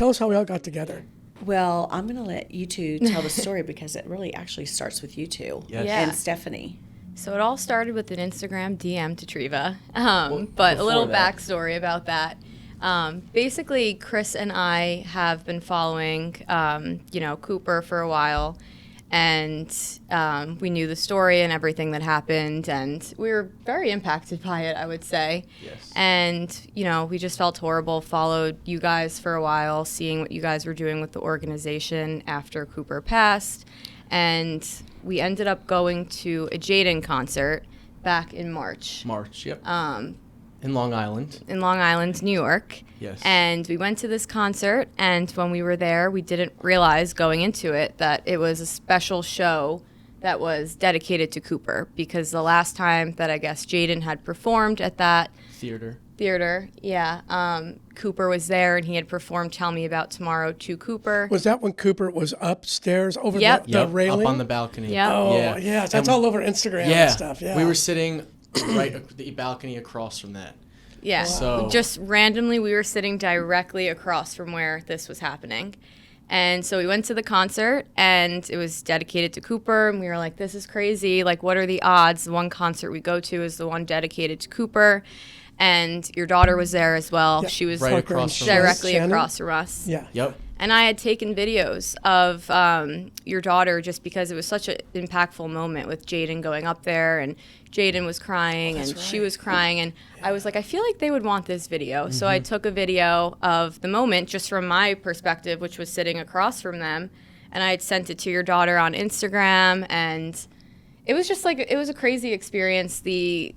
Tell us how we all got together. Well, I'm going to let you two tell the story because it really actually starts with you two and Stephanie. So it all started with an Instagram DM to Treva, but a little backstory about that. Basically, Chris and I have been following, Cooper for a while, and we knew the story and everything that happened, and we were very impacted by it, I would say. Yes. And, we just felt horrible, followed you guys for a while, seeing what you guys were doing with the organization after Cooper passed, and we ended up going to a Jaden concert back in March. Yep. In Long Island. New York. Yes. And we went to this concert, and when we were there, we didn't realize going into it that it was a special show that was dedicated to Cooper, because the last time that I guess Jaden had performed at that theater, Cooper was there, and he had performed Tell Me About Tomorrow to Cooper. Was that when Cooper was upstairs over Yep. the railing? Up on the balcony. Yep. Oh, yeah. That's all over Instagram and stuff. Yeah. We were sitting right the balcony across from that. Yeah. So just randomly, we were sitting directly across from where this was happening. And so we went to the concert, and it was dedicated to Cooper, and we were like, this is crazy. Like, what are the odds? The one concert we go to is the one dedicated to Cooper. And your daughter was there as well. Yeah. She was right across from directly Shannon? across from us. Yeah. Yep. And I had taken videos of your daughter just because it was such an impactful moment with Jaden going up there, and Jaden was crying and she was crying, and I was like, I feel like they would want this video. So I took a video of the moment just from my perspective, which was sitting across from them, and I had sent it to your daughter on Instagram, and it was just like, it was a crazy experience. The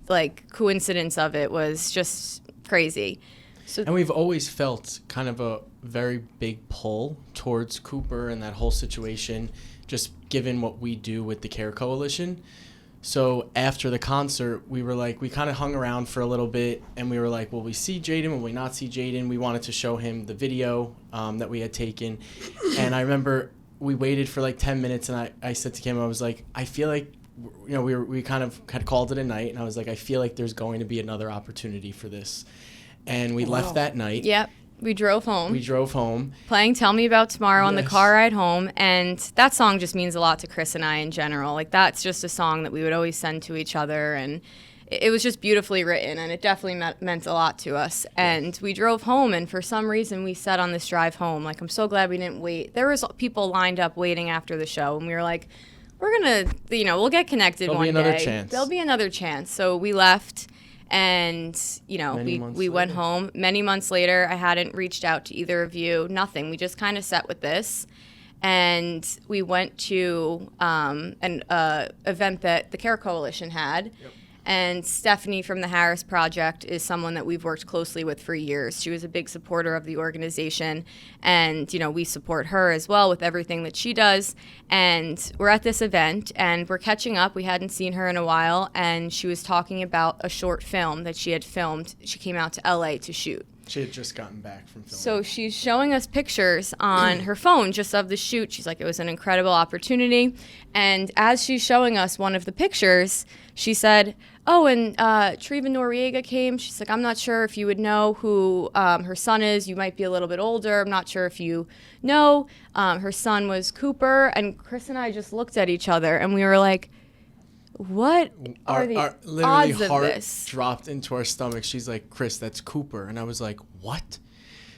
coincidence of it was just crazy. So, and we've always felt kind of a very big pull towards Cooper and that whole situation, just given what we do with the Care Coalition. So after the concert, we were like, we kind of hung around for a little bit, and we were like, will we see Jaden? Will we not see Jaden? We wanted to show him the video that we had taken. And I remember we waited for like 10 minutes, and I said to Kim, I was like, I feel like, we kind of had called it a night, and I was like, I feel like there's going to be another opportunity for this. And we left that night. Yep. We drove home. Playing Tell Me About Tomorrow on the car ride home. And that song just means a lot to Chris and I in general. Like, that's just a song that we would always send to each other. And it was just beautifully written. And it definitely meant a lot to us. And we drove home. And for some reason, we said on this drive home, like, I'm so glad we didn't wait. There was people lined up waiting after the show. And we were like, we're going to, we'll get connected one day. There'll be another chance. So we left. And, we went home. Many months later, I hadn't reached out to either of you. Nothing. We just kind of sat with this. And we went to an event that the Care Coalition had. Yep. And Stephanie from the Harris Project is someone that we've worked closely with for years. She was a big supporter of the organization. And, we support her as well with everything that she does. And we're at this event, and we're catching up. We hadn't seen her in a while. And she was talking about a short film that she had filmed. She came out to LA to shoot. She had just gotten back from filming. So she's showing us pictures on her phone just of the shoot. She's like, it was an incredible opportunity. And as she's showing us one of the pictures, she said, oh, and Treva Noriega came. She's like, I'm not sure if you would know who her son is. You might be a little bit older. I'm not sure if you know. Her son was Cooper. And Chris and I just looked at each other, and we were like, what are the odds of heart this? Dropped into our stomachs. She's like, Chris, that's Cooper. And I was like, what?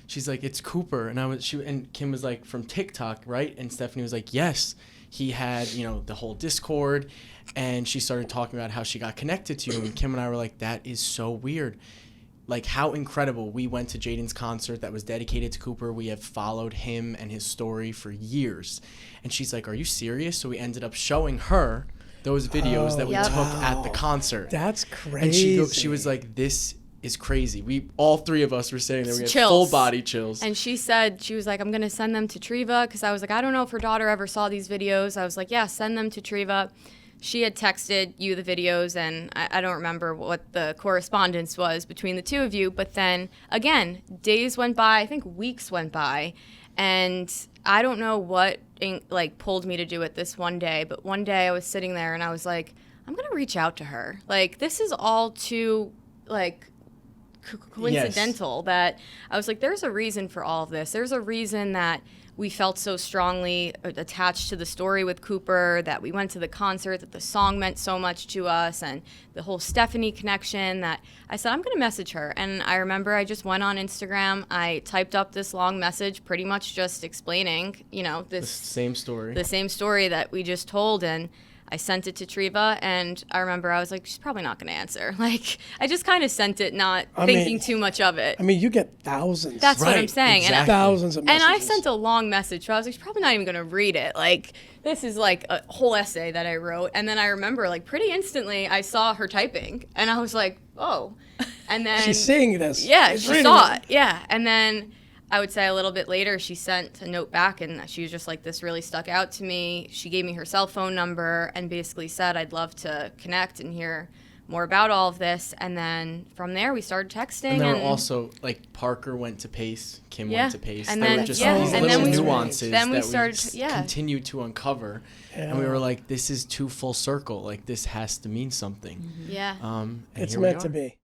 She's like, it's Cooper. And Kim was like, from TikTok, right? And Stephanie was like, yes. He had, the whole Discord, and she started talking about how she got connected to you. And Kim and I were like, that is so weird. Like, how incredible. We went to Jaden's concert that was dedicated to Cooper. We have followed him and his story for years. And she's like, are you serious? So we ended up showing her those videos that we took at the concert. That's crazy. And she was like, this is crazy. All three of us were sitting there. We had Chills. full body chills. And she was like, I'm going to send them to Treva, because I was like, I don't know if her daughter ever saw these videos. I was like, yeah, send them to Treva. She had texted you the videos, and I don't remember what the correspondence was between the two of you. But then, again, days went by. I think weeks went by. And I don't know what pulled me to do it this one day. But one day I was sitting there, and I was like, I'm going to reach out to her. Like, this is all too, coincidental that I was like, there's a reason for all of this. There's a reason that we felt so strongly attached to the story with Cooper, that we went to the concert, that the song meant so much to us, and the whole Stephanie connection, that I said, I'm going to message her. And I remember I just went on Instagram. I typed up this long message pretty much just explaining, the same story that we just told. And I sent it to Treva, and I remember I was like, she's probably not going to answer. Like, I just kind of sent it, not thinking too much of it. I mean, you get thousands. That's what I'm saying. Exactly. And thousands of messages. And I sent a long message, so I was like, she's probably not even going to read it. Like, this is like a whole essay that I wrote. And then I remember, like, pretty instantly, I saw her typing, and I was like, oh. And then she's seeing this. Yeah, she saw it. Yeah. And then I would say a little bit later, she sent a note back, and she was just like, this really stuck out to me. She gave me her cell phone number and basically said, I'd love to connect and hear more about all of this. And then from there, we started texting. And there were also, like, Parker went to Pace, Kim went to Pace. And there then, were just these and little then nuances then we that started, we continued to uncover. Yeah. And we were like, this is too full circle. Like, this has to mean something. Yeah. And it's here we meant are. to be.